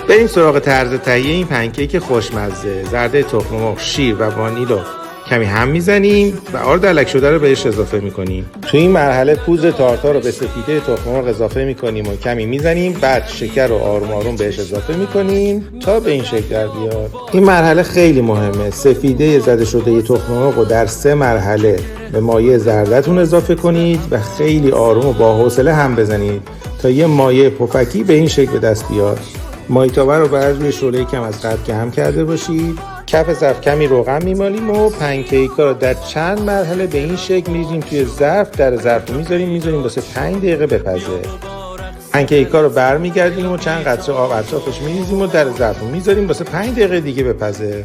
بریم سراغ طرز تهیه این پنکیک خوشمزه. زرده تخم مرغ، شیر و وانیل رو کمی هم میزنیم و آرد الک شده رو بهش اضافه میکنیم. تو این مرحله پودر تارتار رو به سفیده تخم مرغ اضافه میکنیم و کمی میزنیم. بعد شکر رو آروم آروم بهش اضافه میکنیم تا به این شکل در بیاد. این مرحله خیلی مهمه. سفیده زده شده تخم مرغ رو در 3 مرحله به مایع زردتون اضافه کنید و خیلی آروم و با حوصله هم بزنید تا یه مایع پفکی به این شکل به دست بیاد. مایتابه رو بر روی شعله کم از قبل گرم کرده باشید. کف ظرف کمی روغن میمالیم و پنکیکا رو در چند مرحله به این شکل میریزیم توی ظرف. در ظرف میذاریم واسه 5 دقیقه بپزه. پنکیکا رو برمیگردیم و چند قطره آب اطرافش میریزیم و در ظرف میذاریم واسه 5 دقیقه دیگه بپزه.